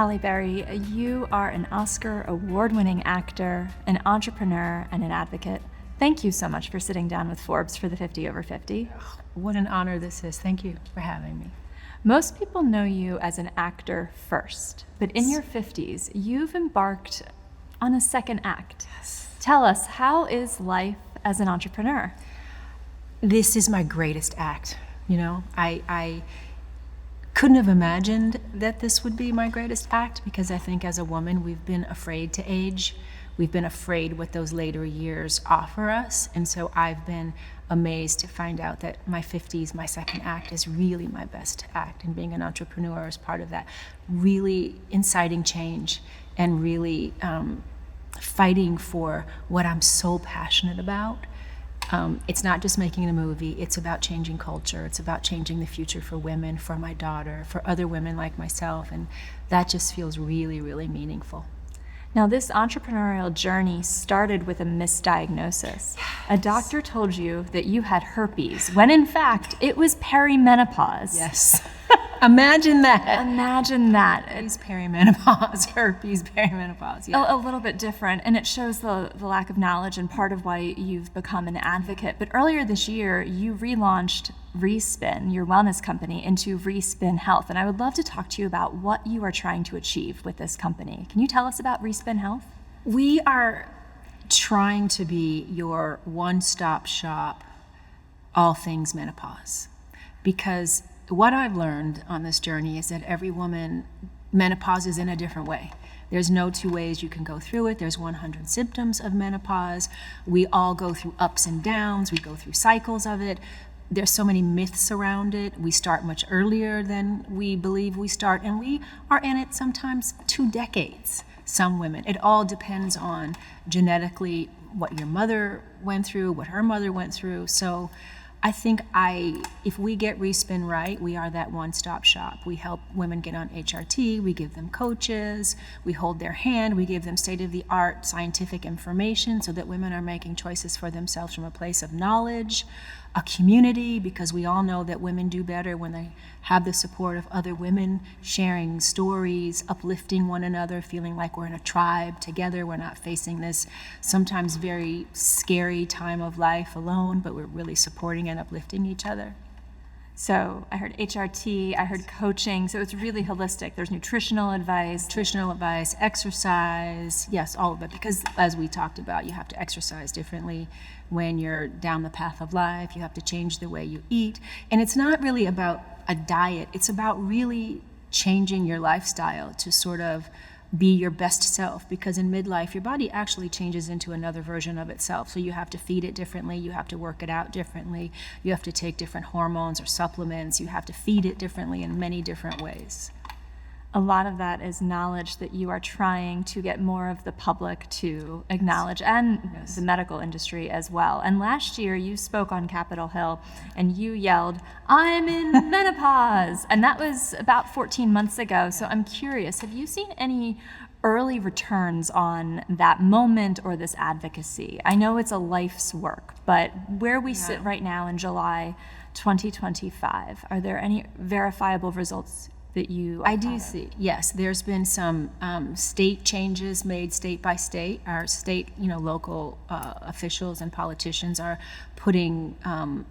Halle Berry, you are an Oscar award-winning actor, an entrepreneur, and an advocate. Thank you so much for sitting down with Forbes for the 50 over 50. What an honor this is. Thank you for having me. Most people know you as an actor first, but in your 50s, you've embarked on a second act. Yes. Tell us, how is life as an entrepreneur? This is my greatest act. You know, I couldn't have imagined that this would be my greatest act, because I think as a woman, we've been afraid to age. We've been afraid what those later years offer us. And so I've been amazed to find out that my 50s, my second act, is really my best act. And being an entrepreneur is part of that. Really inciting change and really fighting for what I'm so passionate about. It's not just making a movie, it's about changing culture, it's about changing the future for women, for my daughter, for other women like myself, and that just feels really, really meaningful. Now, this entrepreneurial journey started with a misdiagnosis. A doctor told you that you had herpes, when in fact, it was perimenopause. Yes. Imagine that. Imagine that. It's perimenopause, herpes, perimenopause. Yeah. A little bit different, and it shows the lack of knowledge and part of why you've become an advocate. But earlier this year, you relaunched Respin, your wellness company, into Respin Health. And I would love to talk to you about what you are trying to achieve with this company. Can you tell us about Respin Health? We are trying to be your one-stop shop, all things menopause. Because what I've learned on this journey is that every woman, menopause is in a different way. There's no two ways you can go through it. There's 100 symptoms of menopause. We all go through ups and downs. We go through cycles of it. There's so many myths around it. We start much earlier than we believe we start, and we are in it sometimes 2 decades, some women. It all depends on genetically what your mother went through, what her mother went through. So I think if we get Respin right, we are that one-stop shop. We help women get on HRT, we give them coaches, we hold their hand, we give them state-of-the-art scientific information so that women are making choices for themselves from a place of knowledge, a community, because we all know that women do better when they have the support of other women, sharing stories, uplifting one another, feeling like we're in a tribe together. We're not facing this sometimes very scary time of life alone, but we're really supporting and uplifting each other. So I heard HRT, I heard coaching, so it's really holistic. There's nutritional advice, exercise, yes, all of it. Because as we talked about, you have to exercise differently when you're down the path of life. You have to change the way you eat. And it's not really about a diet. It's about really changing your lifestyle to sort of be your best self, because in midlife, your body actually changes into another version of itself. So you have to feed it differently, you have to work it out differently, you have to take different hormones or supplements, you have to feed it differently in many different ways. A lot of that is knowledge that you are trying to get more of the public to acknowledge, and Yes. the medical industry as well. And last year you spoke on Capitol Hill and you yelled, "I'm in menopause!" And that was about 14 months ago. So I'm curious, have you seen any early returns on that moment or this advocacy? I know it's a life's work, but where we sit right now in July 2025, are there any verifiable results that you I do see, yes, there's been some state changes made state by state. Our state, local officials and politicians are putting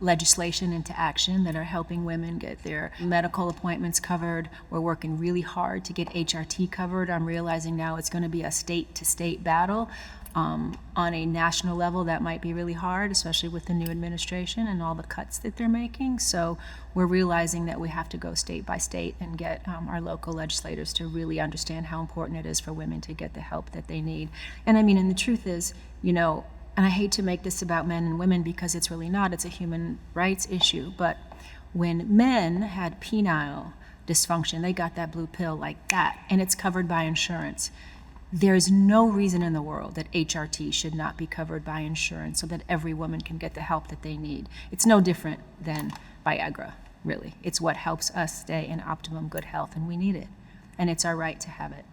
legislation into action that are helping women get their medical appointments covered. We're working really hard to get HRT covered. I'm realizing now it's going to be a state-to-state battle. On a national level, that might be really hard, especially with the new administration and all the cuts that they're making. So we're realizing that we have to go state by state and get our local legislators to really understand how important it is for women to get the help that they need. And I mean, and the truth is, and I hate to make this about men and women because it's really not, it's a human rights issue, but when men had penile dysfunction, they got that blue pill like that, and it's covered by insurance. There's no reason in the world that HRT should not be covered by insurance so that every woman can get the help that they need. It's no different than Viagra, really. It's what helps us stay in optimum good health, and we need it. And it's our right to have it.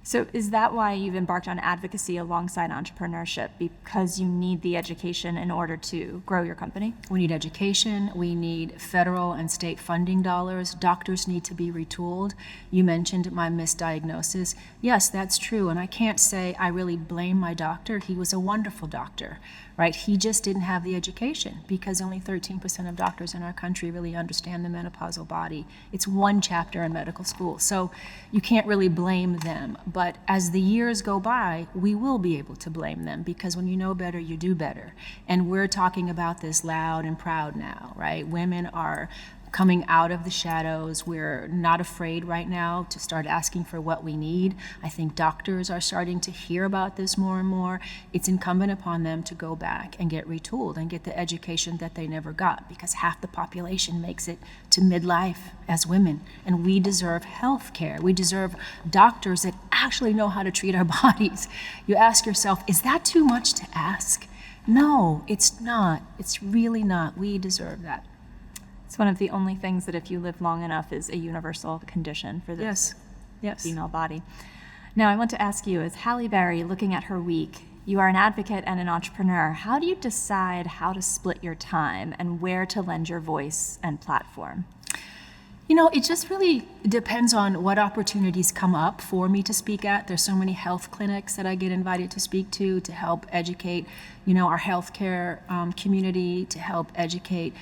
So is that why you've embarked on advocacy alongside entrepreneurship, because you need the education in order to grow your company? We need education. We need federal and state funding dollars. Doctors need to be retooled. You mentioned my misdiagnosis. Yes, that's true. And I can't say I really blame my doctor. He was a wonderful doctor, right? He just didn't have the education, because only 13% of doctors in our country really understand the menopausal body. It's one chapter in medical school. So you can't really blame them. But as the years go by, we will be able to blame them, because when you know better, you do better. And we're talking about this loud and proud now, right? Women are coming out of the shadows. We're not afraid right now to start asking for what we need. I think doctors are starting to hear about this more and more. It's incumbent upon them to go back and get retooled and get the education that they never got, because half the population makes it to midlife as women. And we deserve health care. We deserve doctors that actually know how to treat our bodies. You ask yourself, is that too much to ask? No, it's not. It's really not. We deserve that. It's one of the only things that if you live long enough is a universal condition for the female body. Now I want to ask you, as Halle Berry, looking at her week, you are an advocate and an entrepreneur. How do you decide how to split your time and where to lend your voice and platform? You know, it just really depends on what opportunities come up for me to speak at. There's so many health clinics that I get invited to speak to help educate, our healthcare community, to help educate,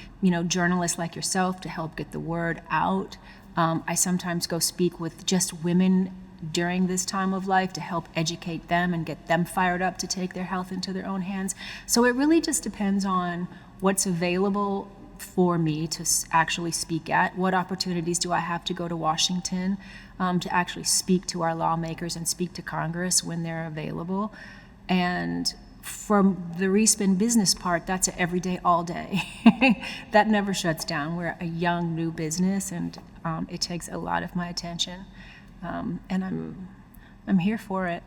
journalists like yourself, to help get the word out. I sometimes go speak with just women during this time of life to help educate them and get them fired up to take their health into their own hands. So it really just depends on what's available for me to actually speak at. What opportunities do I have to go to Washington to actually speak to our lawmakers and speak to Congress when they're available? And from the Respin business part, that's an everyday, all day. That never shuts down. We're a young, new business, and it takes a lot of my attention. And I'm here for it,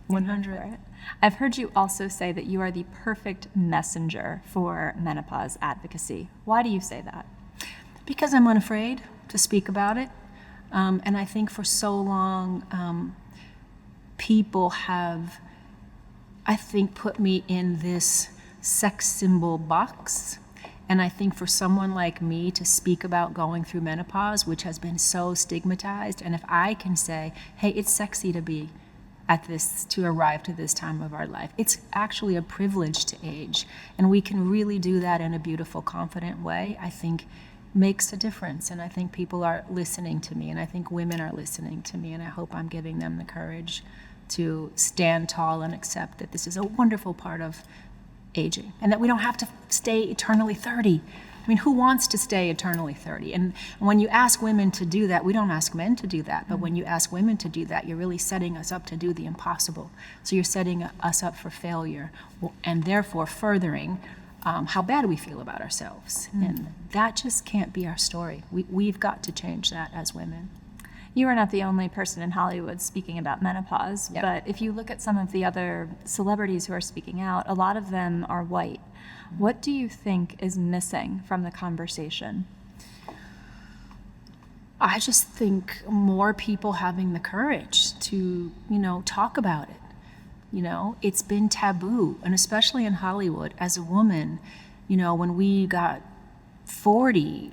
100. I've heard you also say that you are the perfect messenger for menopause advocacy. Why do you say that? Because I'm unafraid to speak about it. And I think for so long, people have, put me in this sex symbol box. And I think for someone like me to speak about going through menopause, which has been so stigmatized, and if I can say, hey, it's sexy to arrive to this time of our life. It's actually a privilege to age, and we can really do that in a beautiful, confident way, I think makes a difference. And I think people are listening to me, and I think women are listening to me, and I hope I'm giving them the courage to stand tall and accept that this is a wonderful part of aging, and that we don't have to stay eternally 30. I mean, who wants to stay eternally 30? And when you ask women to do that, we don't ask men to do that, but when you ask women to do that, you're really setting us up to do the impossible. So you're setting us up for failure, and therefore furthering how bad we feel about ourselves. And that just can't be our story. We've got to change that as women. You are not the only person in Hollywood speaking about menopause, Yep. but if you look at some of the other celebrities who are speaking out, a lot of them are white. What do you think is missing from the conversation? I just think more people having the courage to, talk about it. It's been taboo, and especially in Hollywood, as a woman, when we got 40,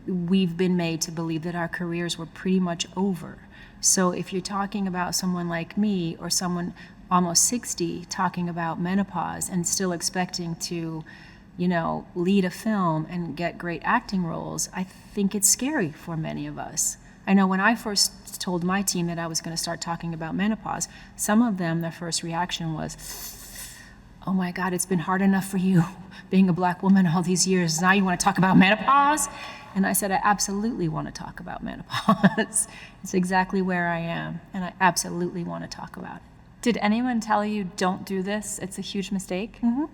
we've been made to believe that our careers were pretty much over. So if you're talking about someone like me or someone almost 60 talking about menopause and still expecting to, lead a film and get great acting roles, I think it's scary for many of us. I know when I first told my team that I was going to start talking about menopause, some of them, their first reaction was, oh my God, it's been hard enough for you being a Black woman all these years. Now you want to talk about menopause? And I said, I absolutely want to talk about menopause. It's exactly where I am, and I absolutely want to talk about it. Did anyone tell you, don't do this, it's a huge mistake? Mm-hmm.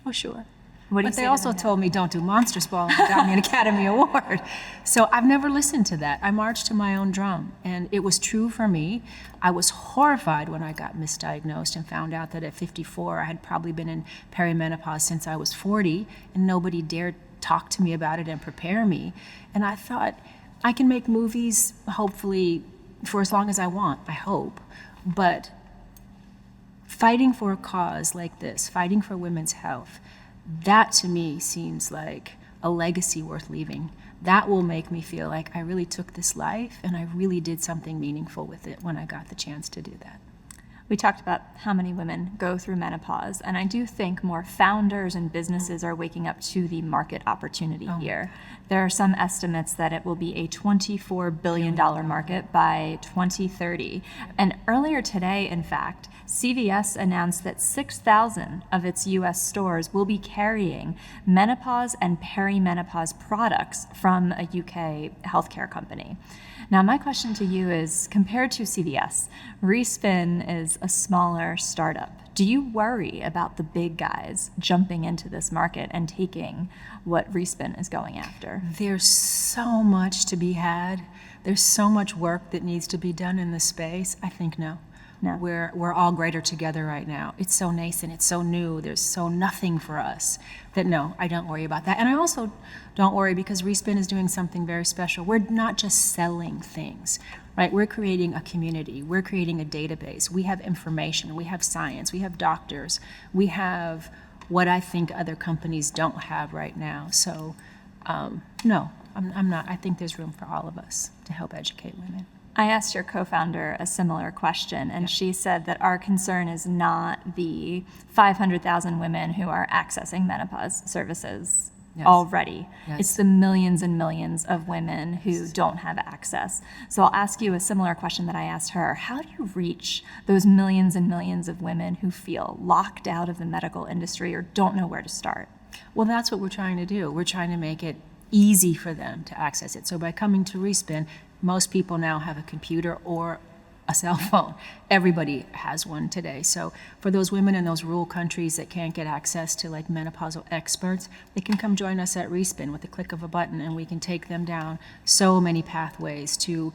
Oh, sure. What do you But say they to also them now? told me, don't do Monsters Ball, and got me an Academy Award. So I've never listened to that. I marched to my own drum, and it was true for me. I was horrified when I got misdiagnosed and found out that at 54, I had probably been in perimenopause since I was 40, and nobody dared talk to me about it and prepare me. And I thought, I can make movies, hopefully, for as long as I want, I hope. But fighting for a cause like this, fighting for women's health, that to me seems like a legacy worth leaving. That will make me feel like I really took this life and I really did something meaningful with it when I got the chance to do that. We talked about how many women go through menopause, and I do think more founders and businesses are waking up to the market opportunity here. There are some estimates that it will be a $24 billion market by 2030. And earlier today, in fact, CVS announced that 6,000 of its US stores will be carrying menopause and perimenopause products from a UK healthcare company. Now, my question to you is, compared to CVS, Respin is a smaller startup. Do you worry about the big guys jumping into this market and taking what Respin is going after? There's so much to be had. There's so much work that needs to be done in this space. I think no. No. We're all greater together right now. It's so nascent, it's so new, there's so nothing for us that no, I don't worry about that. And I also don't worry because Respin is doing something very special. We're not just selling things, right? We're creating a community, we're creating a database. We have information, we have science, we have doctors, we have what I think other companies don't have right now. So no, I'm not. I think there's room for all of us to help educate women. I asked your co-founder a similar question, and she said that our concern is not the 500,000 women who are accessing menopause services already. Yes. It's the millions and millions of women who don't have access. So I'll ask you a similar question that I asked her. How do you reach those millions and millions of women who feel locked out of the medical industry or don't know where to start? Well, that's what we're trying to do. We're trying to make it easy for them to access it. So by coming to Respin, most people now have a computer or a cell phone. Everybody has one today. So for those women in those rural countries that can't get access to like menopausal experts, they can come join us at Respin with the click of a button, and we can take them down so many pathways to,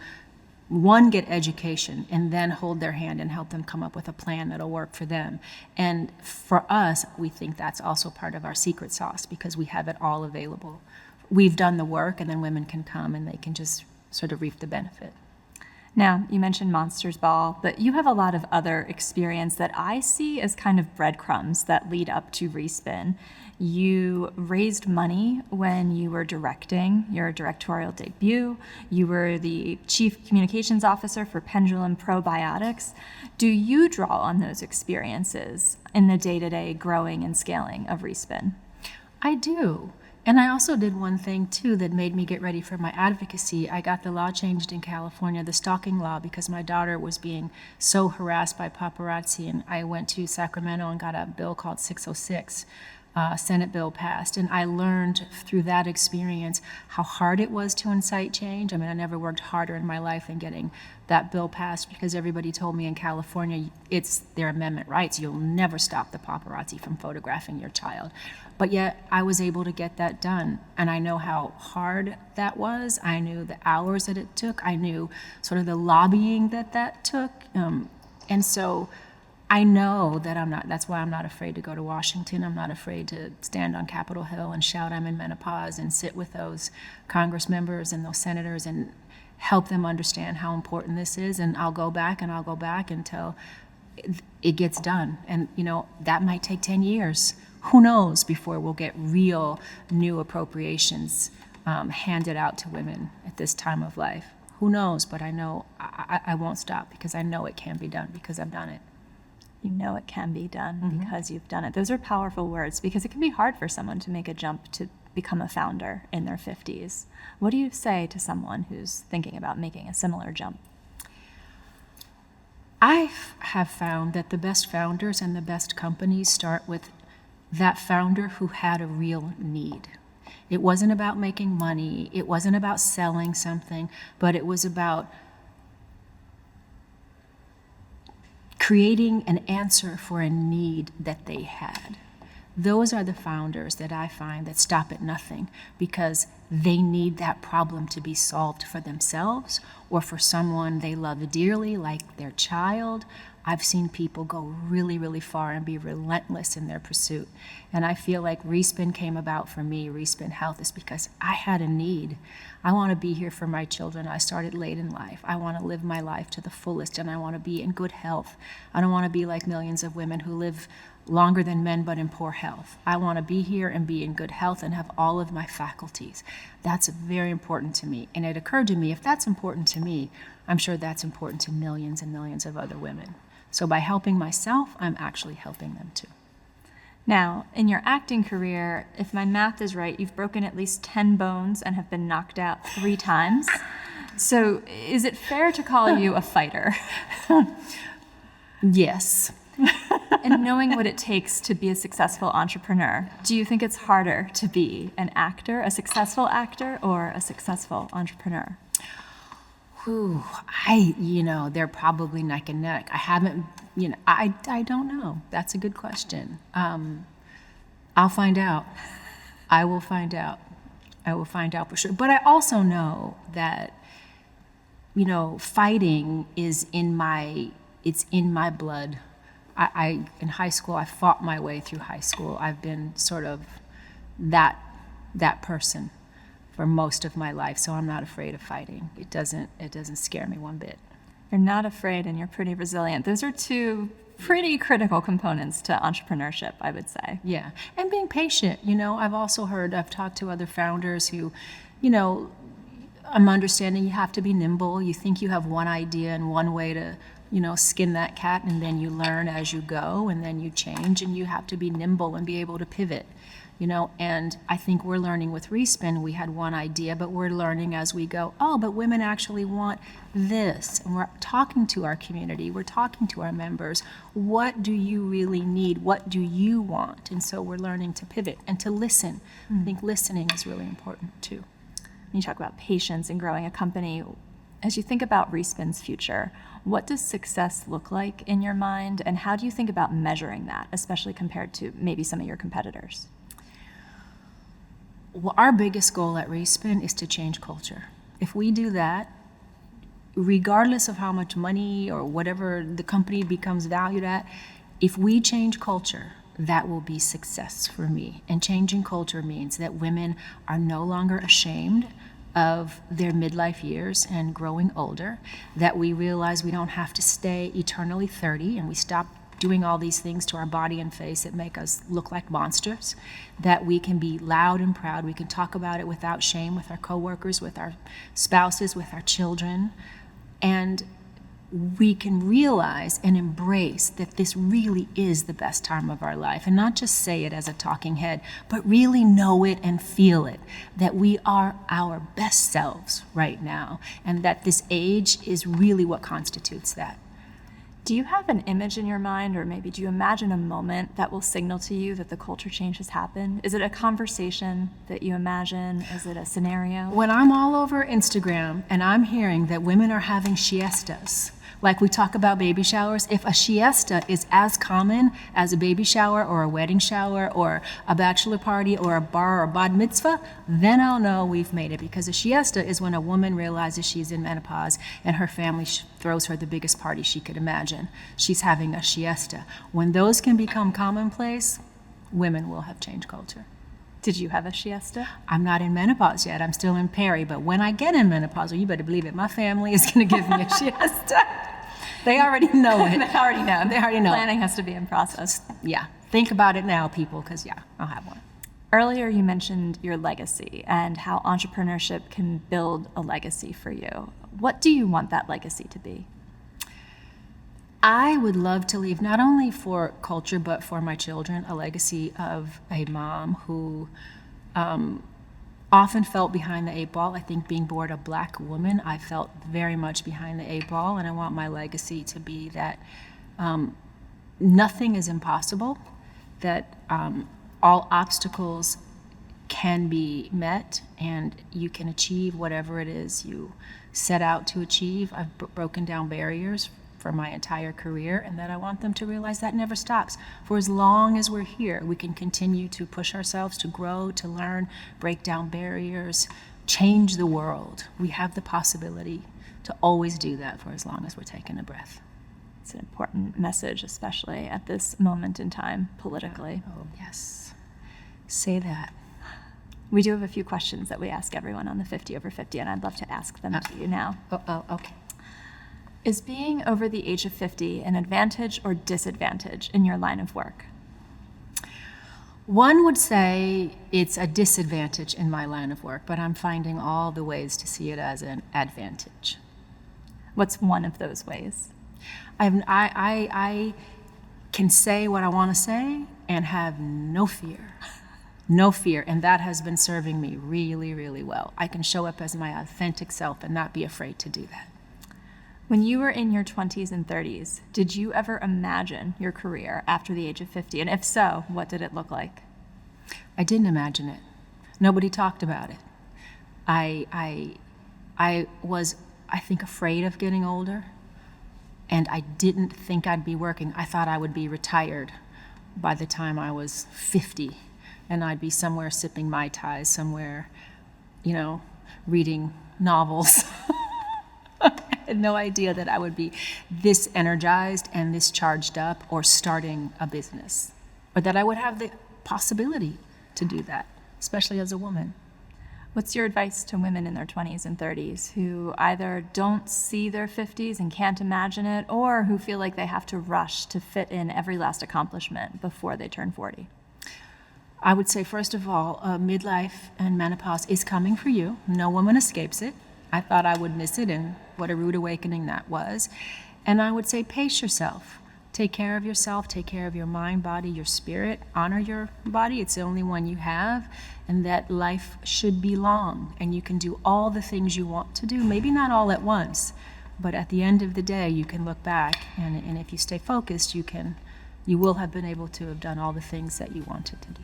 one, get education, and then hold their hand and help them come up with a plan that'll work for them. And for us, we think that's also part of our secret sauce because we have it all available. We've done the work, and then women can come and they can just sort of reap the benefit. Now, you mentioned Monsters Ball, but you have a lot of other experience that I see as kind of breadcrumbs that lead up to Respin. You raised money when you were directing your directorial debut. You were the chief communications officer for Pendulum Probiotics. Do you draw on those experiences in the day-to-day growing and scaling of Respin? I do. And I also did one thing, too, that made me get ready for my advocacy. I got the law changed in California, the stalking law, because my daughter was being so harassed by paparazzi. And I went to Sacramento and got a bill called 606, Senate bill passed. And I learned through that experience how hard it was to incite change. I mean, I never worked harder in my life than getting that bill passed, because everybody told me in California, it's their amendment rights. You'll never stop the paparazzi from photographing your child. But yet I was able to get that done. And I know how hard that was. I knew the hours that it took. I knew sort of the lobbying that took. And so I know that that's why I'm not afraid to go to Washington. I'm not afraid to stand on Capitol Hill and shout I'm in menopause and sit with those Congress members and those senators and help them understand how important this is. And I'll go back until it gets done. And, that might take 10 years. Who knows before we'll get real new appropriations handed out to women at this time of life. Who knows? But I know I won't stop because I know it can be done because I've done it. You know it can be done because you've done it. Those are powerful words because it can be hard for someone to make a jump to become a founder in their 50s. What do you say to someone who's thinking about making a similar jump? I have found that the best founders and the best companies start with that founder who had a real need. It wasn't about making money. It wasn't about selling something, but it was about creating an answer for a need that they had. Those are the founders that I find that stop at nothing because they need that problem to be solved for themselves or for someone they love dearly, like their child. I've seen people go really, really far and be relentless in their pursuit. And I feel like Respin came about for me, Respin Health, is because I had a need. I want to be here for my children. I started late in life. I want to live my life to the fullest, and I want to be in good health. I don't want to be like millions of women who live longer than men but in poor health. I want to be here and be in good health and have all of my faculties. That's very important to me. And it occurred to me, if that's important to me, I'm sure that's important to millions and millions of other women. So by helping myself, I'm actually helping them too. Now, in your acting career, if my math is right, you've broken at least 10 bones and have been knocked out 3 times. So is it fair to call you a fighter? Yes. And knowing what it takes to be a successful entrepreneur, do you think it's harder to be an actor, a successful actor, or a successful entrepreneur? Ooh, they're probably neck and neck. I haven't, I don't know. That's a good question. I'll find out. I will find out. I will find out for sure. But I also know that, fighting is it's in my blood. In high school, I fought my way through high school. I've been sort of that person for most of my life, so I'm not afraid of fighting. It doesn't scare me one bit. You're not afraid and you're pretty resilient. Those are 2 pretty critical components to entrepreneurship, I would say. Yeah, and being patient. I've talked to other founders who, I'm understanding you have to be nimble. You think you have one idea and one way to, skin that cat, and then you learn as you go, and then you change, and you have to be nimble and be able to pivot. And I think we're learning with Respin. We had one idea, but we're learning as we go, but women actually want this. And we're talking to our community. We're talking to our members. What do you really need? What do you want? And so we're learning to pivot and to listen. I think listening is really important too. You talk about patience and growing a company. As you think about Respin's future, what does success look like in your mind? And how do you think about measuring that, especially compared to maybe some of your competitors? Well, our biggest goal at Respin is to change culture. If we do that, regardless of how much money or whatever the company becomes valued at, if we change culture, that will be success for me. And changing culture means that women are no longer ashamed of their midlife years and growing older, that we realize we don't have to stay eternally 30, and we stop doing all these things to our body and face that make us look like monsters, that we can be loud and proud. We can talk about it without shame with our coworkers, with our spouses, with our children, and we can realize and embrace that this really is the best time of our life, and not just say it as a talking head, but really know it and feel it, that we are our best selves right now, and that this age is really what constitutes that. Do you have an image in your mind, or maybe do you imagine a moment that will signal to you that the culture change has happened? Is it a conversation that you imagine? Is it a scenario? When I'm all over Instagram and I'm hearing that women are having siestas, like we talk about baby showers, if a siesta is as common as a baby shower or a wedding shower or a bachelor party or a bar or bat mitzvah, then I'll know we've made it, because a siesta is when a woman realizes she's in menopause and her family throws her the biggest party she could imagine. She's having a siesta. When those can become commonplace, women will have changed culture. Did you have a siesta? I'm not in menopause yet. I'm still in peri. But when I get in menopause, well, you better believe it, my family is going to give me a siesta. They already know it. They already know. They already know. Planning has to be in process. Yeah. Think about it now, people, because, I'll have one. Earlier, you mentioned your legacy and how entrepreneurship can build a legacy for you. What do you want that legacy to be? I would love to leave, not only for culture, but for my children, a legacy of a mom who often felt behind the 8 ball. I think being born a Black woman, I felt very much behind the 8 ball, and I want my legacy to be that nothing is impossible, that all obstacles can be met, and you can achieve whatever it is you set out to achieve. I've broken down barriers for my entire career, and that I want them to realize that never stops. For as long as we're here, we can continue to push ourselves, to grow, to learn, break down barriers, change the world. We have the possibility to always do that for as long as we're taking a breath. It's an important message, especially at this moment in time, politically. Oh, yes. Say that. We do have a few questions that we ask everyone on the 50 over 50, and I'd love to ask them to you now. Okay. Is being over the age of 50 an advantage or disadvantage in your line of work? One would say it's a disadvantage in my line of work, but I'm finding all the ways to see it as an advantage. What's one of those ways? I can say what I want to say and have no fear. No fear, and that has been serving me really, really well. I can show up as my authentic self and not be afraid to do that. When you were in your 20s and 30s, did you ever imagine your career after the age of 50? And if so, what did it look like? I didn't imagine it. Nobody talked about it. I was, I think, afraid of getting older, and I didn't think I'd be working. I thought I would be retired by the time I was 50, and I'd be somewhere sipping Mai Tais, somewhere, reading novels. I had no idea that I would be this energized and this charged up or starting a business, or that I would have the possibility to do that, especially as a woman. What's your advice to women in their 20s and 30s who either don't see their 50s and can't imagine it, or who feel like they have to rush to fit in every last accomplishment before they turn 40? I would say, first of all, midlife and menopause is coming for you. No woman escapes it. I thought I would miss it, and what a rude awakening that was. And I would say, pace yourself. Take care of yourself, take care of your mind, body, your spirit. Honor your body, it's the only one you have, and that life should be long, and you can do all the things you want to do, maybe not all at once, but at the end of the day, you can look back, and if you stay focused, you will have been able to have done all the things that you wanted to do.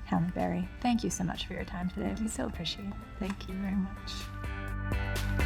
Halle Berry, thank you so much for your time today. We so appreciate it. Thank you very much.